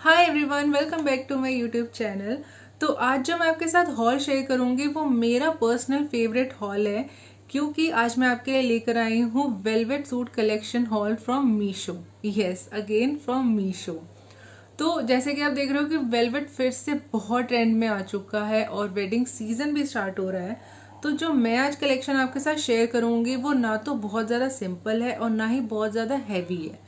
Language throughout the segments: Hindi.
Hi everyone, welcome back to my YouTube channel. तो आज जो मैं आपके साथ हॉल शेयर करूंगी वो मेरा पर्सनल फेवरेट हॉल है, क्योंकि आज मैं आपके लिए लेकर आई हूँ velvet suit collection hall from Meesho. Yes, again from Meesho. तो जैसे कि आप देख रहे हो कि वेलवेट फिर से बहुत ट्रेंड में आ चुका है और वेडिंग सीजन भी स्टार्ट हो रहा है। तो जो मैं आज कलेक्शन आपके साथ शेयर करूंगी वो ना तो बहुत ज़्यादा सिंपल है और ना ही बहुत ज़्यादा हैवी है।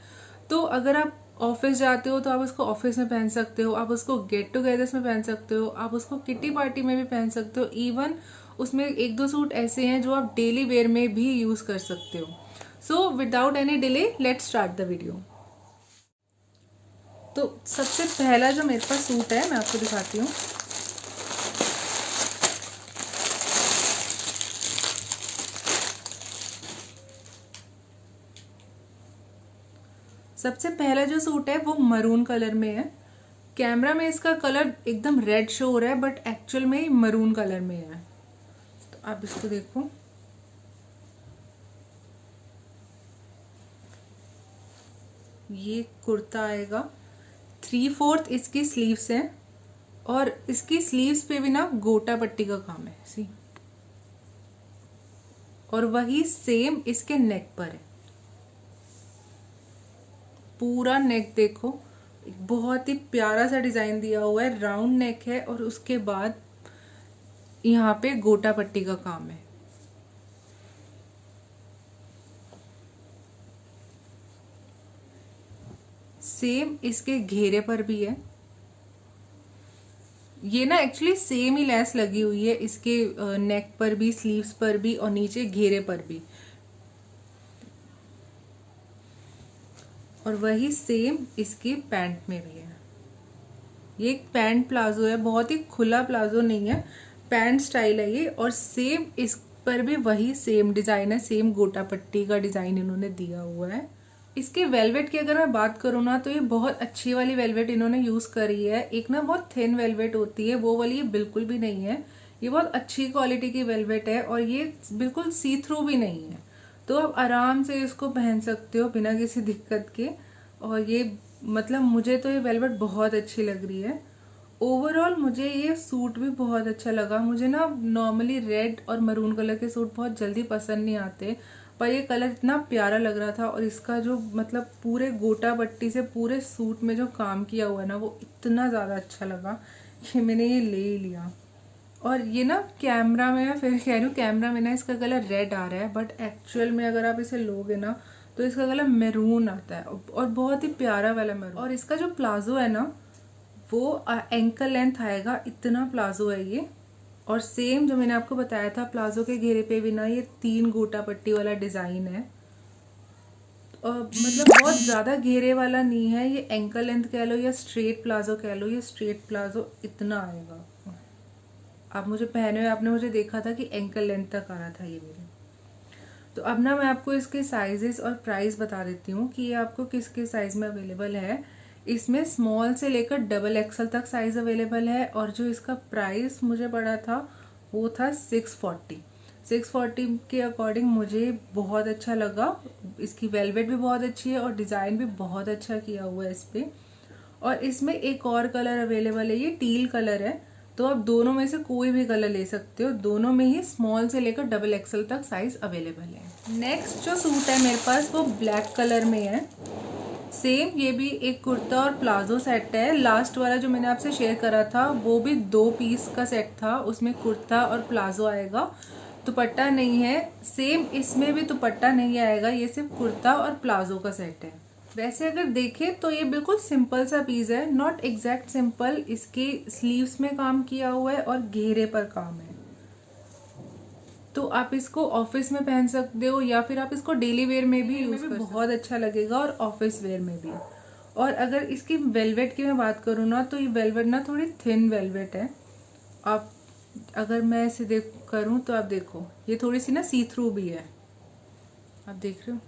तो अगर आप ऑफिस जाते हो तो आप उसको ऑफिस में पहन सकते हो, आप उसको गेट टुगेदर्स में पहन सकते हो, आप उसको किटी पार्टी में भी पहन सकते हो। इवन उसमें एक दो सूट ऐसे हैं जो आप डेली वेयर में भी यूज कर सकते हो। So without any delay let's start the video. तो सबसे पहला जो मेरे पास सूट है मैं आपको दिखाती हूँ। सबसे पहला जो सूट है वो मरून कलर में है। कैमरा में इसका कलर एकदम रेड शो हो रहा है बट एक्चुअल में मरून कलर में है। तो आप इसको देखो, ये कुर्ता आएगा। 3/4 इसकी स्लीव्स है और इसकी स्लीव्स पे भी ना गोटा पट्टी का काम है सी, और वही सेम इसके नेक पर है। पूरा नेक देखो, बहुत ही प्यारा सा डिजाइन दिया हुआ है, राउंड नेक है और उसके बाद यहाँ पे गोटा पट्टी का काम है। सेम इसके घेरे पर भी है। ये ना एक्चुअली सेम ही लेस लगी हुई है इसके नेक पर भी, स्लीव्स पर भी और नीचे घेरे पर भी। और वही सेम इसके पैंट में भी है। ये एक पैंट प्लाजो है, बहुत ही खुला प्लाजो नहीं है, पैंट स्टाइल है ये। और सेम इस पर भी वही सेम डिजाइन है, सेम गोटा पट्टी का डिजाइन इन्होंने दिया हुआ है। इसके वेलवेट की अगर मैं बात करूँ ना तो ये बहुत अच्छी वाली वेलवेट इन्होंने यूज करी है। एक ना बहुत थिन वेलवेट होती है वो वाली, ये बिल्कुल भी नहीं है। ये बहुत अच्छी क्वालिटी की वेलवेट है और ये बिल्कुल सी थ्रू भी नहीं है। तो आप आराम से इसको पहन सकते हो बिना किसी दिक्कत के। और ये मतलब मुझे तो ये वेलवेट बहुत अच्छी लग रही है। ओवरऑल मुझे ये सूट भी बहुत अच्छा लगा। मुझे ना नॉर्मली रेड और मरून कलर के सूट बहुत जल्दी पसंद नहीं आते, पर ये कलर इतना प्यारा लग रहा था और इसका जो मतलब पूरे गोटा पट्टी से पूरे सूट में जो काम किया हुआ है ना वो इतना ज़्यादा अच्छा लगा कि मैंने ये ले ही लिया। और ये ना कैमरा में, मैं फिर कह रही हूँ, कैमरा में ना इसका कलर रेड आ रहा है बट एक्चुअल में अगर आप इसे लोगे ना तो इसका कलर मैरून आता है और बहुत ही प्यारा वाला मैरून। और इसका जो प्लाजो है ना वो एंकल लेंथ आएगा, इतना प्लाजो है ये। और सेम जो मैंने आपको बताया था प्लाजो के घेरे पे भी ना ये 3 गोटा पट्टी वाला डिजाइन है। मतलब बहुत ज्यादा घेरे वाला नहीं है ये, एंकल लेंथ कह लो या स्ट्रेट प्लाजो कह लो, ये स्ट्रेट प्लाजो इतना आएगा। आप मुझे पहने हुए आपने मुझे देखा था कि एंकल लेंथ तक आ रहा था ये मेरे। तो अब ना मैं आपको इसके साइजेस और प्राइस बता देती हूँ कि ये आपको किस किस साइज में अवेलेबल है। इसमें स्मॉल से लेकर डबल एक्सल तक साइज अवेलेबल है और जो इसका प्राइस मुझे पड़ा था वो था 640। 640 के अकॉर्डिंग मुझे बहुत अच्छा लगा। इसकी वेलवेट भी बहुत अच्छी है और डिज़ाइन भी बहुत अच्छा किया हुआ है इस पर। और इसमें एक और कलर अवेलेबल है, ये टील कलर है। तो आप दोनों में से कोई भी कलर ले सकते हो, दोनों में ही स्मॉल से लेकर डबल एक्सल तक साइज अवेलेबल है। नेक्स्ट जो सूट है मेरे पास वो ब्लैक कलर में है। सेम ये भी एक कुर्ता और प्लाजो सेट है। लास्ट वाला जो मैंने आपसे शेयर करा था वो भी 2 पीस का सेट था, उसमें कुर्ता और प्लाजो आएगा, दुपट्टा नहीं है। सेम इसमें भी दुपट्टा नहीं आएगा, ये सिर्फ कुर्ता और प्लाजो का सेट है। वैसे अगर देखें तो ये बिल्कुल सिंपल सा पीस है, नॉट एग्जैक्ट सिंपल। इसके स्लीव्स में काम किया हुआ है और घेरे पर काम है। तो आप इसको ऑफिस में पहन सकते हो या फिर आप इसको डेली वेयर में भी यूज कर सकते हो, बहुत अच्छा लगेगा और ऑफिस वेयर में भी। और अगर इसकी वेलवेट की मैं बात करूँ ना तो ये वेलवेट ना थोड़ी थिन वेलवेट है। आप अगर मैं इसे देख करूँ तो आप देखो ये थोड़ी सी ना सी थ्रू भी है, आप देख रहे हो।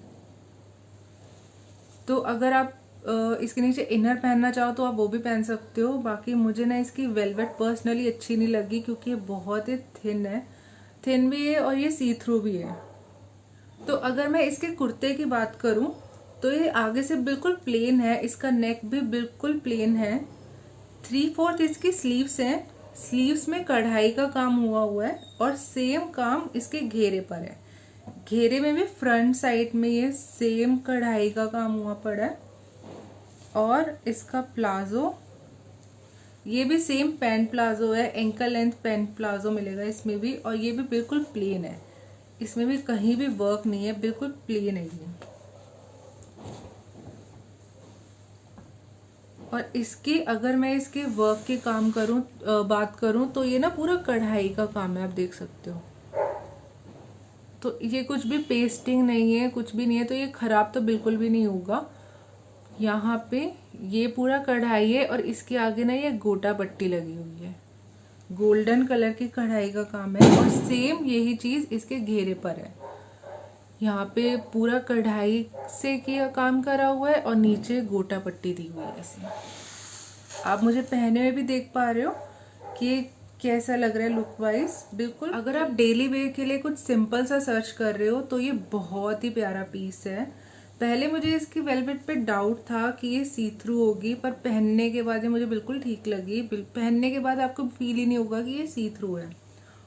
तो अगर आप इसके नीचे इनर पहनना चाहो तो आप वो भी पहन सकते हो। बाकी मुझे ना इसकी वेलवेट पर्सनली अच्छी नहीं लगी क्योंकि ये बहुत ही थिन है, थिन भी है और ये सी थ्रू भी है। तो अगर मैं इसके कुर्ते की बात करूं तो ये आगे से बिल्कुल प्लेन है, इसका नेक भी बिल्कुल प्लेन है 3/4 इसकी स्लीव्स हैं। स्लीव्स में कढ़ाई का काम हुआ है और सेम काम इसके घेरे पर है। घेरे में भी फ्रंट साइड में ये सेम कढ़ाई का काम हुआ पड़ा है। और इसका प्लाजो, ये भी सेम पैंट प्लाजो है, एंकल लेंथ पैंट प्लाजो मिलेगा इसमें भी। और ये भी बिल्कुल प्लेन है, इसमें भी कहीं भी वर्क नहीं है, बिल्कुल प्लेन है ये। और इसकी अगर मैं इसके वर्क के काम करूं बात करूं तो ये ना पूरा कढ़ाई का काम है, आप देख सकते हो। तो ये कुछ भी पेस्टिंग नहीं है, कुछ भी नहीं है, तो ये खराब तो बिल्कुल भी नहीं होगा। यहाँ पे ये पूरा कढ़ाई है और इसके आगे ना ये गोटा पट्टी लगी हुई है, गोल्डन कलर की कढ़ाई का काम है। और सेम यही चीज इसके घेरे पर है। यहाँ पे पूरा कढ़ाई से किया काम करा हुआ है और नीचे गोटा पट्टी दी हुई है ऐसे। आप मुझे पहने हुए भी देख पा रहे हो कि कैसा लग रहा है लुक वाइज। बिल्कुल अगर आप डेली वेयर के लिए कुछ सिंपल सा सर्च कर रहे हो तो ये बहुत ही प्यारा पीस है। पहले मुझे इसकी वेलवेट पे डाउट था कि ये सी थ्रू होगी, पर पहनने के बाद ये मुझे बिल्कुल ठीक लगी। पहनने के बाद आपको फील ही नहीं होगा कि ये सी थ्रू है।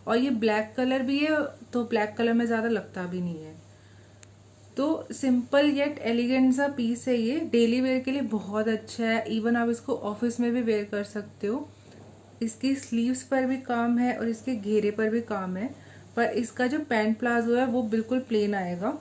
और ये ब्लैक कलर भी है, तो ब्लैक कलर में ज़्यादा लगता भी नहीं है। तो सिंपल येट एलिगेंट सा पीस है ये, डेली वेयर के लिए बहुत अच्छा है। इवन आप इसको ऑफिस में भी वेयर कर सकते हो। इसकी स्लीव्स पर भी काम है और इसके घेरे पर भी काम है। पर इसका जो पैंट प्लाजो है वो बिल्कुल प्लेन आएगा,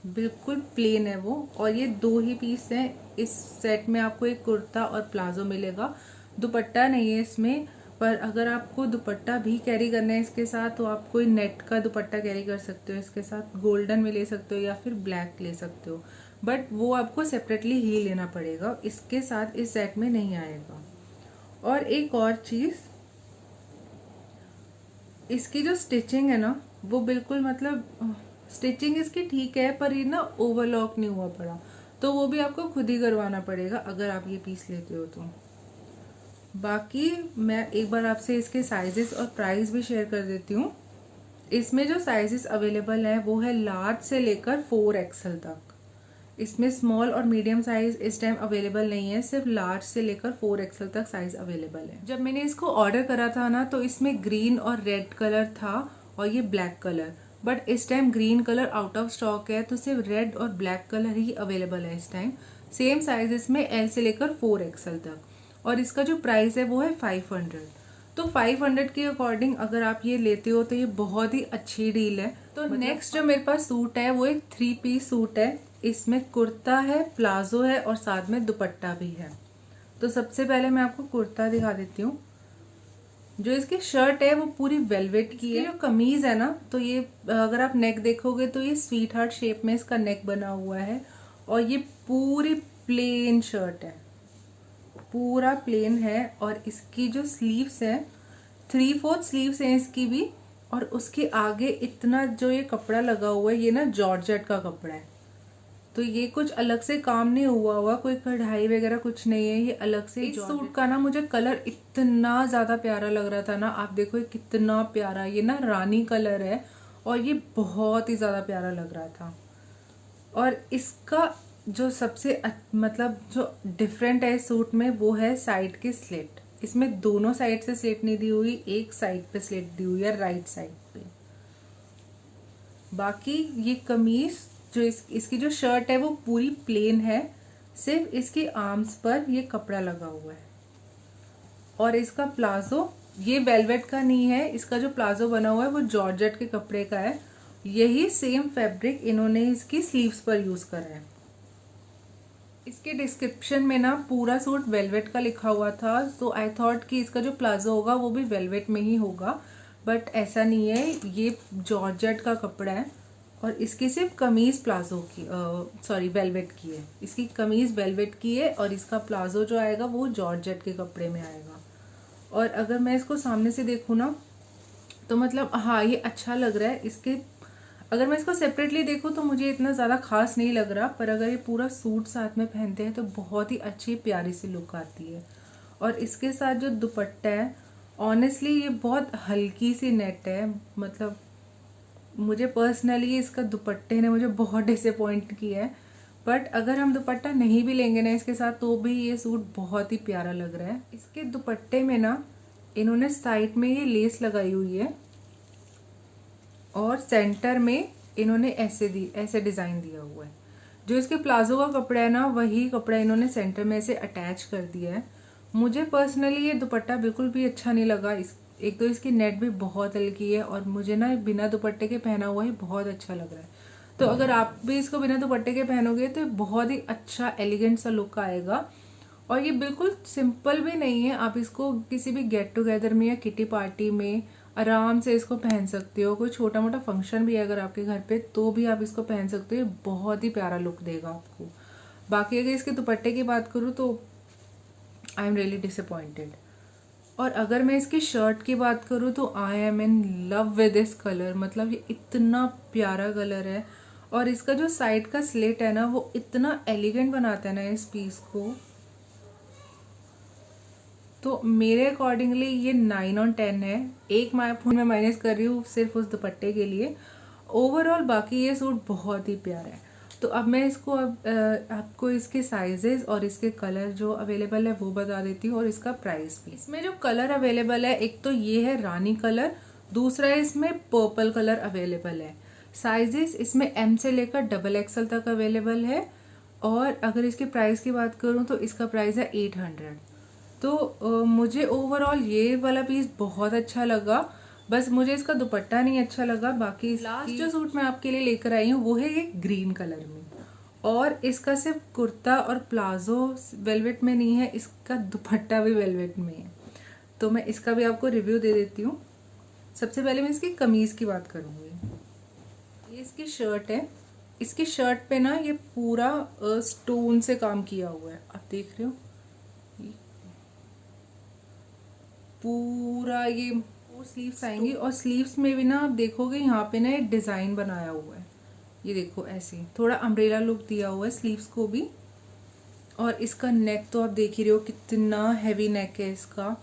बिल्कुल प्लेन है वो। और ये 2 ही पीस हैं इस सेट में। आपको एक कुर्ता और प्लाजो मिलेगा, दुपट्टा नहीं है इसमें। पर अगर आपको दुपट्टा भी कैरी करना है इसके साथ तो आप कोई नेट का दुपट्टा कैरी कर सकते हो इसके साथ। गोल्डन में ले सकते हो या फिर ब्लैक ले सकते हो, बट वो आपको सेपरेटली ही लेना पड़ेगा, इसके साथ इस सेट में नहीं आएगा। और एक और चीज, इसकी जो स्टिचिंग है ना वो बिल्कुल मतलब स्टिचिंग इसकी ठीक है, पर ये ना ओवरलॉक नहीं हुआ पड़ा, तो वो भी आपको खुद ही करवाना पड़ेगा अगर आप ये पीस लेते हो तो। बाकी मैं एक बार आपसे इसके साइजेस और प्राइस भी शेयर कर देती हूँ। इसमें जो साइजेस अवेलेबल है वो है लार्ज से लेकर 4XL तक। इसमें स्मॉल और मीडियम साइज इस टाइम अवेलेबल नहीं है, सिर्फ लार्ज से लेकर 4XL तक साइज अवेलेबल है। जब मैंने इसको ऑर्डर करा था ना तो इसमें ग्रीन और रेड कलर था और ये ब्लैक कलर, बट इस time green colour out of stock है, तो सिर्फ रेड और ब्लैक कलर ही अवेलेबल है इस टाइम। सेम साइज इसमें L से लेकर 4XL तक। और इसका जो प्राइस है वो है 500। तो 500 के अकॉर्डिंग अगर आप ये लेते हो तो ये बहुत ही अच्छी डील है। तो नेक्स्ट जो मेरे पास सूट है वो एक 3 पीस सूट है। इसमें कुर्ता है, प्लाजो है और साथ में दुपट्टा भी है। तो सबसे पहले मैं आपको कुर्ता दिखा देती हूँ। जो इसकी शर्ट है वो पूरी वेलवेट की है। जो कमीज है ना, तो ये अगर आप नेक देखोगे तो ये स्वीट हार्ट शेप में इसका नेक बना हुआ है। और ये पूरी प्लेन शर्ट है, पूरा प्लेन है। और इसकी जो स्लीव्स है 3/4 स्लीव्स है इसकी भी। और उसके आगे इतना जो ये कपड़ा लगा हुआ है ये ना जॉर्जेट का कपड़ा है, तो ये कुछ अलग से काम नहीं हुआ, कोई कढ़ाई वगैरह कुछ नहीं है, ये अलग से। इस सूट का ना मुझे कलर इतना ज्यादा प्यारा लग रहा था ना, आप देखो ये कितना प्यारा, ये ना रानी कलर है और ये बहुत ही ज्यादा प्यारा लग रहा था। और इसका जो सबसे मतलब जो डिफरेंट है इस सूट में वो है साइड की स्लिट। इसमें दोनों साइड से स्लिट नहीं दी हुई, एक साइड पे स्लिट दी हुई है, राइट साइड पे। बाकी ये कमीज जो इसकी जो शर्ट है वो पूरी प्लेन है, सिर्फ इसकी आर्म्स पर ये कपड़ा लगा हुआ है। और इसका प्लाजो ये वेलवेट का नहीं है, इसका जो प्लाजो बना हुआ है वो जॉर्जेट के कपड़े का है। यही सेम फैब्रिक इन्होंने इसकी स्लीव्स पर यूज करा है। इसके डिस्क्रिप्शन में ना पूरा सूट वेलवेट का लिखा हुआ था, तो आई थॉट कि इसका जो प्लाजो होगा वो भी वेलवेट में ही होगा, बट ऐसा नहीं है, ये जॉर्जेट का कपड़ा है। और इसकी सिर्फ कमीज प्लाजो की सॉरी वेलवेट की है, इसकी कमीज वेलवेट की है और इसका प्लाजो जो आएगा वो जॉर्जेट के कपड़े में आएगा। और अगर मैं इसको सामने से देखूँ ना तो मतलब हाँ ये अच्छा लग रहा है। इसके अगर मैं इसको सेपरेटली देखूँ तो मुझे इतना ज़्यादा खास नहीं लग रहा, पर अगर ये पूरा सूट साथ में पहनते हैं तो बहुत ही अच्छी प्यारी सी लुक आती है। और इसके साथ जो दुपट्टा है ऑनेस्टली ये बहुत हल्की सी नेट है, मतलब मुझे पर्सनली इसका दुपट्टे ने मुझे बहुत डिसअपॉइंट किया है, बट अगर हम दुपट्टा नहीं भी लेंगे ना इसके साथ तो भी ये सूट बहुत ही प्यारा लग रहा है। इसके दुपट्टे में ना इन्होंने साइड में ये लेस लगाई हुई है और सेंटर में इन्होंने ऐसे डिजाइन दिया हुआ है। जो इसके प्लाजो का कपड़ा है ना वही कपड़ा इन्होंने सेंटर में से अटैच कर दिया है। मुझे पर्सनली ये दुपट्टा बिल्कुल भी अच्छा नहीं लगा। एक तो इसकी नेट भी बहुत हल्की है और मुझे ना बिना दुपट्टे के पहना हुआ ही बहुत अच्छा लग रहा है। तो अगर आप भी इसको बिना दुपट्टे के पहनोगे तो बहुत ही अच्छा एलिगेंट सा लुक आएगा। और ये बिल्कुल सिंपल भी नहीं है, आप इसको किसी भी गेट टुगेदर में या किटी पार्टी में आराम से इसको पहन सकते हो। कोई छोटा मोटा फंक्शन भी है अगर आपके घर पे तो भी आप इसको पहन सकते हो। ये बहुत ही प्यारा लुक देगा आपको। बाकी अगर इसके दुपट्टे की बात करूँ तो आई एम रियली डिसअपॉइंटेड। और अगर मैं इसकी शर्ट की बात करूँ तो I am in love with this colour. मतलब ये इतना प्यारा कलर है और इसका जो साइड का स्लिट है ना वो इतना एलिगेंट बनाता है ना इस पीस को। तो मेरे अकॉर्डिंगली ये 9 और 10 है। एक फोन में माइनस कर रही हूँ सिर्फ उस दुपट्टे के लिए। ओवरऑल बाकी ये सूट बहुत ही प्यारा है। तो अब मैं इसको आपको इसके साइजेस और इसके कलर जो अवेलेबल है वो बता देती हूँ और इसका प्राइस भी। इसमें जो कलर अवेलेबल है एक तो ये है रानी कलर, दूसरा है इसमें पर्पल कलर अवेलेबल है। साइजेस इसमें M से लेकर XXL तक अवेलेबल है। और अगर इसके प्राइस की बात करूँ तो इसका प्राइस है 800। तो मुझे ओवरऑल ये वाला पीस बहुत अच्छा लगा, बस मुझे इसका दुपट्टा नहीं अच्छा लगा। बाकी लास्ट जो सूट मैं आपके लिए लेकर आई हूँ वो है ये ग्रीन कलर में और इसका सिर्फ कुर्ता और प्लाजो वेलवेट में नहीं है, इसका दुपट्टा भी वेलवेट में है। तो मैं इसका भी आपको रिव्यू दे देती हूँ। सबसे पहले मैं इसकी कमीज की बात करूँगी। ये इसकी शर्ट है। इसकी शर्ट पे ना ये पूरा स्टोन से काम किया हुआ है, आप देख रहे हो। पूरा ये स्लीव्स आएंगी और स्लीव्स में भी ना आप देखोगे यहाँ पे ना एक डिजाइन बनाया हुआ है। ये देखो ऐसे थोड़ा अम्ब्रेला लुक दिया हुआ है स्लीव्स को भी। और इसका नेक तो आप देख ही रहे हो कितना हैवी नेक है इसका।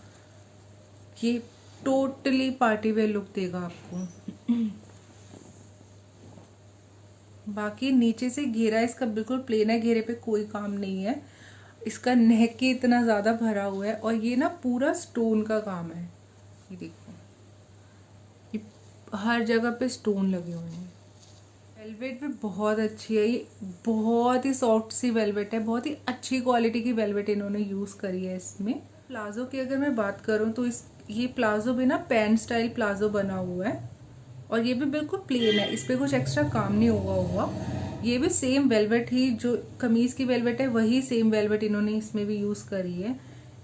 ये टोटली पार्टी वेयर लुक देगा आपको। बाकी नीचे से घेरा इसका बिल्कुल प्लेन है, घेरे पे कोई काम नहीं है। इसका नेक ही इतना ज्यादा भरा हुआ है और ये ना पूरा स्टोन का काम है। ये देखो ये हर जगह पे स्टोन लगे हुए हैं। वेलवेट भी बहुत अच्छी है, ये बहुत ही सॉफ्ट सी वेलवेट है, बहुत ही अच्छी क्वालिटी की वेलवेट इन्होंने यूज करी है इसमें। प्लाजो की अगर मैं बात करूं तो ये प्लाजो भी ना पैंट स्टाइल प्लाजो बना हुआ है और ये भी बिल्कुल प्लेन है, इस पे कुछ एक्स्ट्रा काम नहीं हुआ। ये भी सेम वेलवेट ही, जो कमीज की वेलवेट है वही सेम वेलवेट इन्होंने इसमें भी यूज करी है।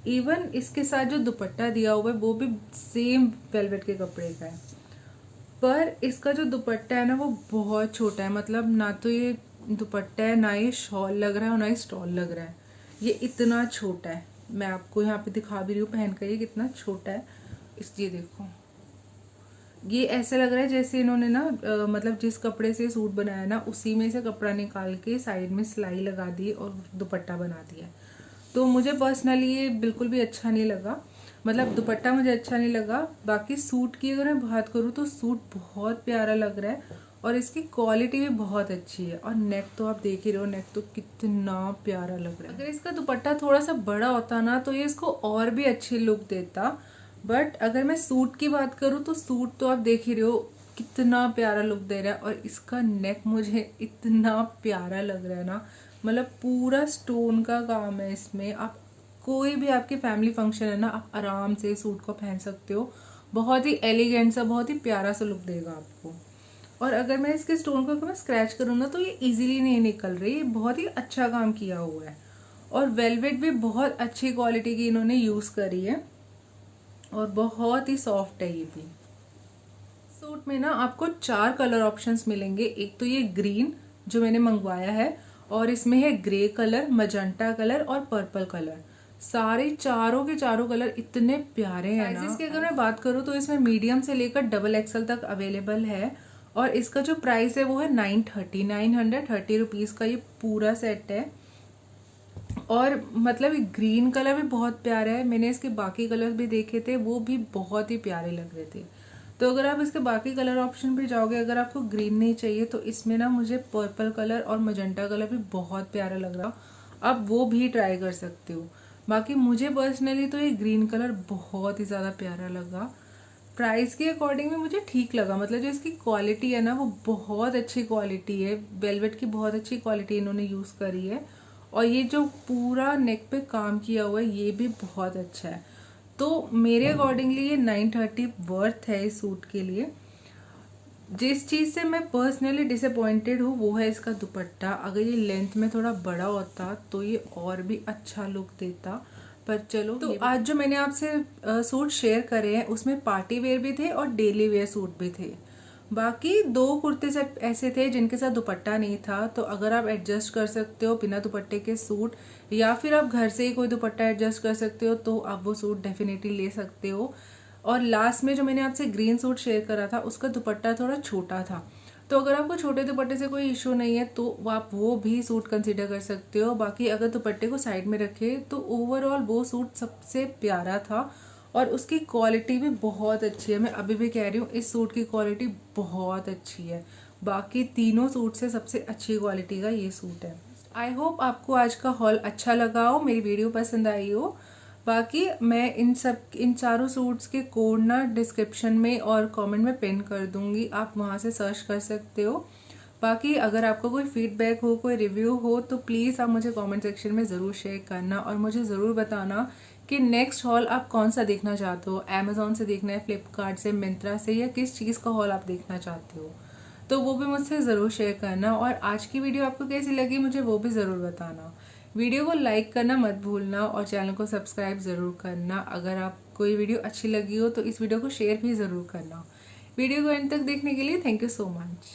इवन इसके साथ जो दुपट्टा दिया हुआ है वो भी सेम वेलवेट के कपड़े का है। पर इसका जो दुपट्टा है ना वो बहुत छोटा है। मतलब ना तो ये दुपट्टा है, ना ये शॉल लग रहा है और ना ये स्टॉल लग रहा है। ये इतना छोटा है, मैं आपको यहाँ पे दिखा भी रही हूँ पहन कर, ये कितना छोटा है। ये देखो ये ऐसा लग रहा है जैसे इन्होंने ना मतलब जिस कपड़े से सूट बनाया ना उसी में से कपड़ा निकाल के साइड में सिलाई लगा दी और दुपट्टा बना दिया। तो मुझे पर्सनली ये बिल्कुल भी अच्छा नहीं लगा। मतलब दुपट्टा मुझे अच्छा नहीं लगा। बाकी सूट की अगर मैं बात करूँ तो सूट बहुत प्यारा लग रहा है और इसकी क्वालिटी भी बहुत अच्छी है। और नेक तो आप देख ही रहे हो, नेक तो कितना प्यारा लग रहा है। अगर इसका दुपट्टा थोड़ा सा बड़ा होता ना तो ये इसको और भी अच्छी लुक देता। बट अगर मैं सूट की बात करूँ तो सूट तो आप देख ही रहे हो कितना प्यारा लुक दे रहा है और इसका नेक मुझे इतना प्यारा लग रहा है ना। मतलब पूरा स्टोन का काम है इसमें। आप कोई भी आपके फैमिली फंक्शन है ना, आप आराम से सूट को पहन सकते हो। बहुत ही एलिगेंट सा, बहुत ही प्यारा सा लुक देगा आपको। और अगर मैं इसके स्टोन को मैं स्क्रैच करूँ ना तो ये इजीली नहीं निकल रही। ये बहुत ही अच्छा काम किया हुआ है और वेलवेट भी बहुत अच्छी क्वालिटी की इन्होंने यूज करी है और बहुत ही सॉफ्ट है ये भी। सूट में ना आपको 4 कलर ऑप्शंस मिलेंगे। एक तो ये ग्रीन जो मैंने मंगवाया है और इसमें है ग्रे कलर, मजेंटा कलर और पर्पल कलर। सारे चारों के चारों कलर इतने प्यारे हैं ना। साइजेस की अगर मैं बात करूँ तो इसमें मीडियम से लेकर XXL तक अवेलेबल है और इसका जो प्राइस है वो है 930 रुपीज का ये पूरा सेट है। और मतलब ग्रीन कलर भी बहुत प्यारा है। मैंने इसके बाकी कलर भी देखे थे, वो भी बहुत ही प्यारे लग रहे थे। तो अगर आप इसके बाकी कलर ऑप्शन पे जाओगे, अगर आपको ग्रीन नहीं चाहिए तो इसमें ना मुझे पर्पल कलर और मजेंटा कलर भी बहुत प्यारा लग रहा, आप वो भी ट्राई कर सकते हो। बाकी मुझे पर्सनली तो ये ग्रीन कलर बहुत ही ज़्यादा प्यारा लगा। प्राइस के अकॉर्डिंग में मुझे ठीक लगा, मतलब जो इसकी क्वालिटी है ना वो बहुत अच्छी क्वालिटी है, वेलवेट की बहुत अच्छी क्वालिटी इन्होंने यूज़ करी है। और ये जो पूरा नेक पे काम किया हुआ है ये भी बहुत अच्छा है। तो मेरे अकॉर्डिंगली ये 930 वर्थ है इस सूट के लिए। जिस चीज़ से मैं पर्सनली डिसअपॉइंटेड हूँ वो है इसका दुपट्टा। अगर ये लेंथ में थोड़ा बड़ा होता तो ये और भी अच्छा लुक देता, पर चलो। तो आज जो मैंने आपसे सूट शेयर करे हैं उसमें पार्टी वेयर भी थे और डेली वेयर सूट भी थे। बाकी 2 कुर्ते सेट ऐसे थे जिनके साथ दुपट्टा नहीं था, तो अगर आप एडजस्ट कर सकते हो बिना दुपट्टे के सूट, या फिर आप घर से ही कोई दुपट्टा एडजस्ट कर सकते हो, तो आप वो सूट डेफिनेटली ले सकते हो। और लास्ट में जो मैंने आपसे ग्रीन सूट शेयर करा था उसका दुपट्टा थोड़ा छोटा था, तो अगर आपको छोटे दुपट्टे से कोई इशू नहीं है तो आप वो भी सूट कंसीडर कर सकते हो। बाकी अगर दुपट्टे को साइड में रखे तो ओवरऑल वो सूट सबसे प्यारा था और उसकी क्वालिटी भी बहुत अच्छी है। मैं अभी भी कह रही हूँ इस सूट की क्वालिटी बहुत अच्छी है। बाकी तीनों सूट से सबसे अच्छी क्वालिटी का ये सूट है। आई होप आपको आज का हॉल अच्छा लगा हो, मेरी वीडियो पसंद आई हो। बाकी मैं इन चारों सूट्स के कोड ना डिस्क्रिप्शन में और कमेंट में पिन कर दूंगी, आप वहां से सर्च कर सकते हो। बाकी अगर आपको कोई फीडबैक हो, कोई रिव्यू हो, तो प्लीज़ आप मुझे कमेंट सेक्शन में ज़रूर शेयर करना और मुझे ज़रूर बताना कि नेक्स्ट हॉल आप कौन सा देखना चाहते हो। अमेजोन से देखना है, फ्लिपकार्ट से, मिंत्रा से, या किस चीज़ का हॉल आप देखना चाहते हो, तो वो भी मुझसे ज़रूर शेयर करना। और आज की वीडियो आपको कैसी लगी मुझे वो भी ज़रूर बताना। वीडियो को लाइक करना मत भूलना और चैनल को सब्सक्राइब ज़रूर करना। अगर आप कोई वीडियो अच्छी लगी हो तो इस वीडियो को शेयर भी ज़रूर करना। वीडियो को एंड तक देखने के लिए थैंक यू सो मच।